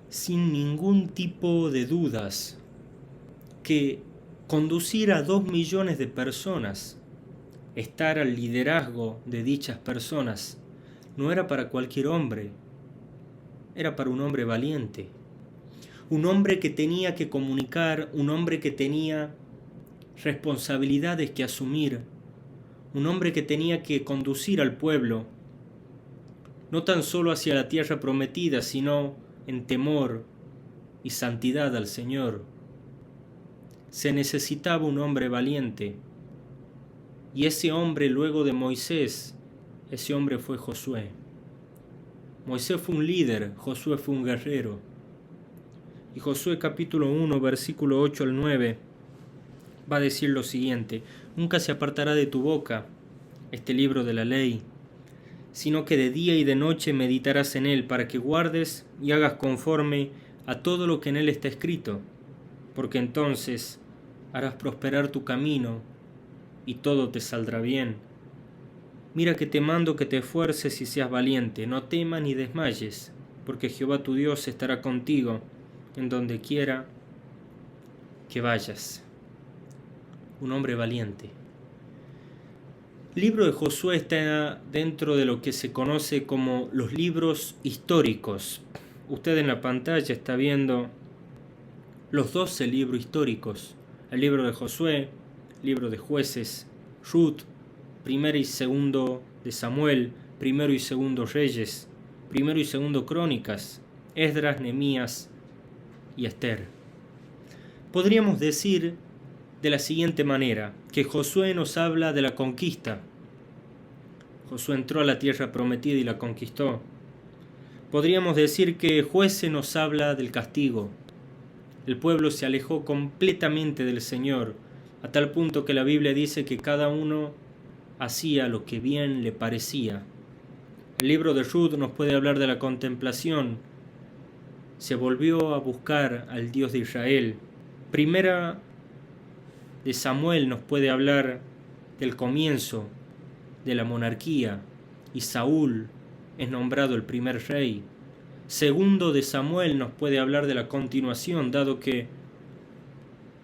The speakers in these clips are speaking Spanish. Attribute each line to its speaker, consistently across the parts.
Speaker 1: sin ningún tipo de dudas que conducir a 2 millones de personas, estar al liderazgo de dichas personas, no era para cualquier hombre, era para un hombre valiente, un hombre que tenía que comunicar, un hombre que tenía responsabilidades que asumir, un hombre que tenía que conducir al pueblo, no tan solo hacia la tierra prometida, sino en temor y santidad al Señor. Se necesitaba un hombre valiente, y ese hombre luego de Moisés, ese hombre fue Josué. Moisés fue un líder, Josué fue un guerrero. Y Josué capítulo 1, versículo 8 al 9, va a decir lo siguiente: nunca se apartará de tu boca este libro de la ley, sino que de día y de noche meditarás en él, para que guardes y hagas conforme a todo lo que en él está escrito, porque entonces harás prosperar tu camino y todo te saldrá bien. Mira que te mando que te esfuerces y seas valiente, no temas ni desmayes, porque Jehová tu Dios estará contigo en donde quiera que vayas. Un hombre valiente. El libro de Josué está dentro de lo que se conoce como los libros históricos. Usted en la pantalla está viendo los 12 libros históricos: el libro de Josué, libro de Jueces, Ruth, primero y segundo de Samuel, primero y segundo Reyes, primero y segundo Crónicas, Esdras, Nehemías y Esther. Podríamos decir de la siguiente manera, que Josué nos habla de la conquista. Josué entró a la tierra prometida y la conquistó. Podríamos decir que Jueces nos habla del castigo. El pueblo se alejó completamente del Señor, a tal punto que la Biblia dice que cada uno hacía lo que bien le parecía. El libro de Ruth nos puede hablar de la contemplación. Se volvió a buscar al Dios de Israel. Primera de Samuel nos puede hablar del comienzo de la monarquía, y Saúl es nombrado el primer rey. Segundo de Samuel nos puede hablar de la continuación, dado que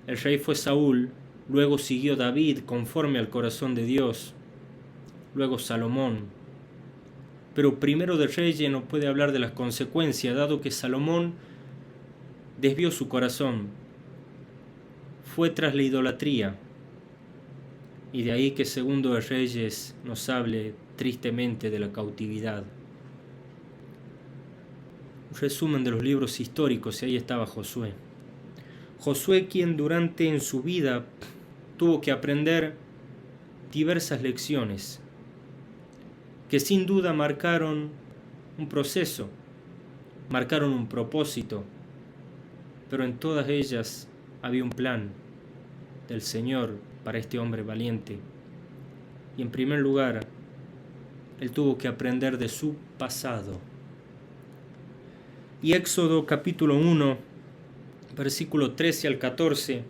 Speaker 1: el rey fue Saúl, luego siguió David conforme al corazón de Dios, luego Salomón. Pero primero de Reyes nos puede hablar de las consecuencias, dado que Salomón desvió su corazón, fue tras la idolatría, y de ahí que segundo de Reyes nos hable tristemente de la cautividad. Un resumen de los libros históricos, y ahí estaba Josué. Josué, quien durante en su vida tuvo que aprender diversas lecciones que sin duda marcaron un proceso, marcaron un propósito, pero en todas ellas había un plan del Señor para este hombre valiente. Y en primer lugar, él tuvo que aprender de su pasado. Y Éxodo capítulo 1, versículo 13 al 14,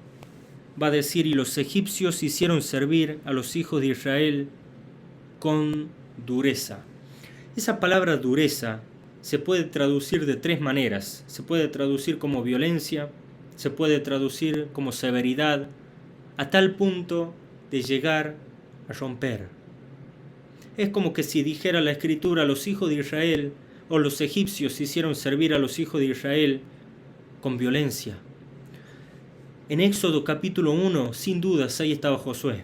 Speaker 1: va a decir: y los egipcios hicieron servir a los hijos de Israel con dureza. Esa palabra dureza se puede traducir de 3 maneras. Se puede traducir como violencia, se puede traducir como severidad, a tal punto de llegar a romper. Es como que si dijera la Escritura: los hijos de Israel o los egipcios hicieron servir a los hijos de Israel con violencia. En Éxodo capítulo 1, sin dudas, ahí estaba Josué.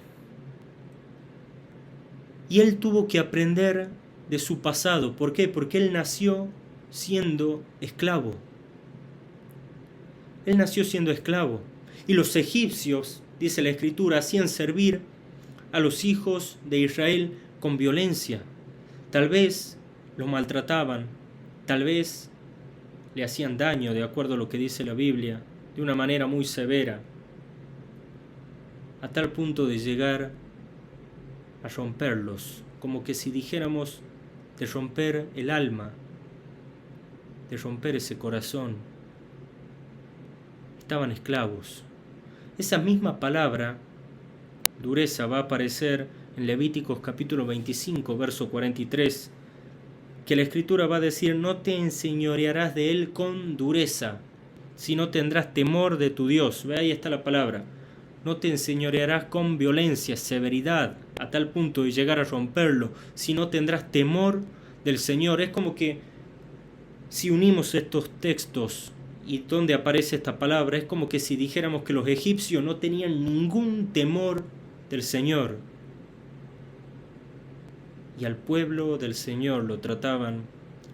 Speaker 1: Y él tuvo que aprender de su pasado. ¿Por qué? Porque él nació siendo esclavo. Él nació siendo esclavo. Y los egipcios, dice la Escritura, hacían servir a los hijos de Israel con violencia. Tal vez los maltrataban, tal vez le hacían daño, de acuerdo a lo que dice la Biblia, de una manera muy severa, a tal punto de llegar a romperlos, como que si dijéramos de romper el alma, de romper ese corazón. Estaban esclavos. Esa misma palabra, dureza, va a aparecer en Levíticos capítulo 25, verso 43, que la Escritura va a decir: no te enseñorearás de él con dureza, sino tendrás temor de tu Dios. Ve, ahí está la palabra. No te enseñorearás con violencia, severidad, a tal punto de llegar a romperlo, sino tendrás temor del Señor. Es como que si unimos estos textos y donde aparece esta palabra, es como que si dijéramos que los egipcios no tenían ningún temor del Señor, y al pueblo del Señor lo trataban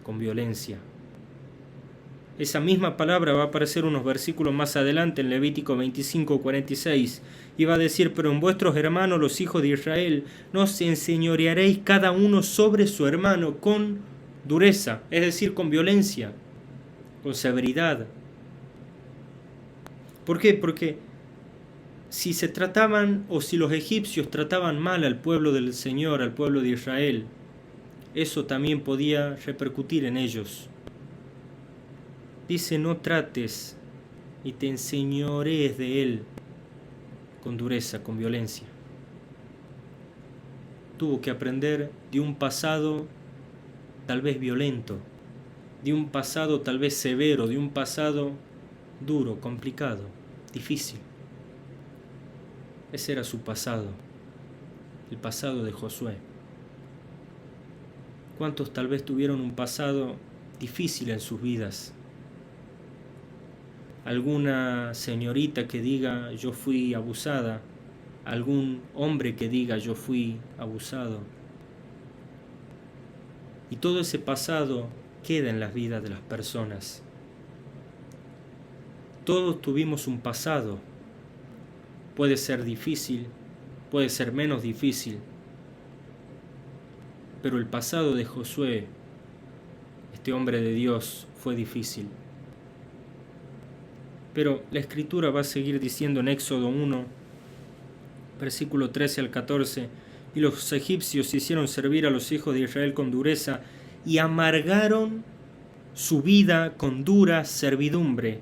Speaker 1: con violencia. Esa misma palabra va a aparecer unos versículos más adelante en Levítico 25:46, y va a decir: pero en vuestros hermanos los hijos de Israel no os enseñorearéis cada uno sobre su hermano con dureza, es decir, con violencia, con severidad. ¿Por qué? Porque si se trataban, o si los egipcios trataban mal al pueblo del Señor, al pueblo de Israel, eso también podía repercutir en ellos. Dice: no trates y te enseñorees de él con dureza, con violencia. Tuvo que aprender de un pasado tal vez violento, de un pasado tal vez severo, de un pasado duro, complicado, difícil. Ese era su pasado, el pasado de Josué. ¿Cuántos tal vez tuvieron un pasado difícil en sus vidas? Alguna señorita que diga: yo fui abusada, algún hombre que diga: yo fui abusado. Y todo ese pasado queda en las vidas de las personas. Todos tuvimos un pasado. Puede ser difícil, puede ser menos difícil, pero el pasado de Josué, este hombre de Dios, fue difícil. Pero la Escritura va a seguir diciendo en Éxodo 1, versículo 13 al 14: y los egipcios hicieron servir a los hijos de Israel con dureza y amargaron su vida con dura servidumbre,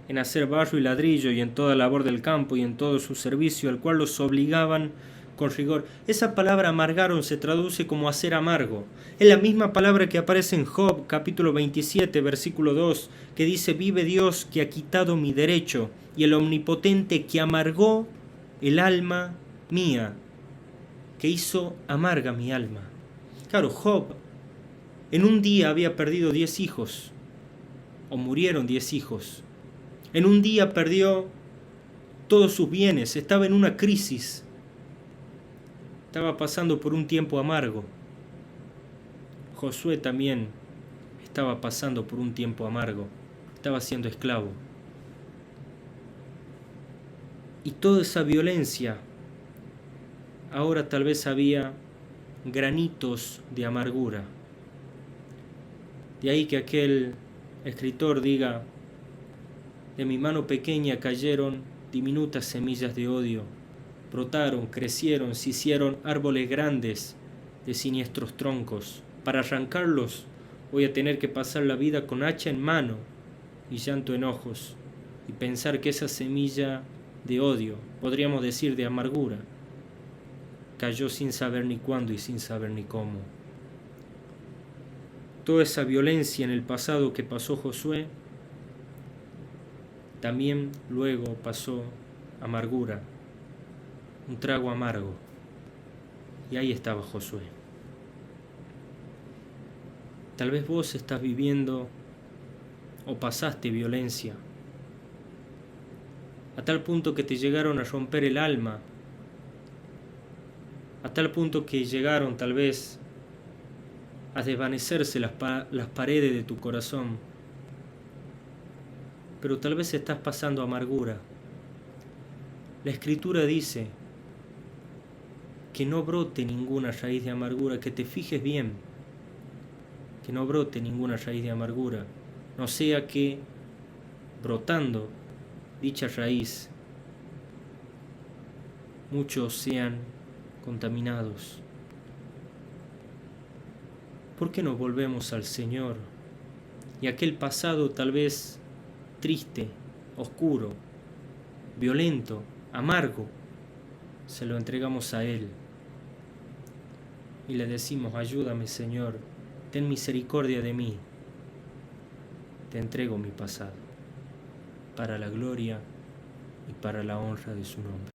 Speaker 1: en hacer barro y ladrillo y en toda labor del campo y en todo su servicio, al cual los obligaban con rigor. Esa palabra amargaron se traduce como hacer amargo. Es la misma palabra que aparece en Job capítulo 27 versículo 2, que dice: vive Dios que ha quitado mi derecho, y el omnipotente que amargó el alma mía, que hizo amarga mi alma. Claro, Job en un día había perdido 10 hijos, o murieron 10 hijos. En un día perdió todos sus bienes, estaba en una crisis, estaba pasando por un tiempo amargo. Josué también estaba pasando por un tiempo amargo, estaba siendo esclavo. Y toda esa violencia, ahora tal vez había granitos de amargura. De ahí que aquel escritor diga: de mi mano pequeña cayeron diminutas semillas de odio, brotaron, crecieron, se hicieron árboles grandes de siniestros troncos. Para arrancarlos voy a tener que pasar la vida con hacha en mano y llanto en ojos, y pensar que esa semilla de odio, podríamos decir de amargura, cayó sin saber ni cuándo y sin saber ni cómo. Toda esa violencia en el pasado que pasó Josué, también luego pasó amargura, un trago amargo. Y ahí estaba Josué. Tal vez vos estás viviendo o pasaste violencia, a tal punto que te llegaron a romper el alma, a tal punto que llegaron tal vez a desvanecerse las paredes de tu corazón. Pero tal vez estás pasando amargura. La Escritura dice que no brote ninguna raíz de amargura, que te fijes bien, que no brote ninguna raíz de amargura, no sea que brotando dicha raíz muchos sean contaminados. ¿Por qué no volvemos al Señor y aquel pasado tal vez triste, oscuro, violento, amargo, se lo entregamos a Él y le decimos: ayúdame, Señor, ten misericordia de mí, te entrego mi pasado, para la gloria y para la honra de su nombre.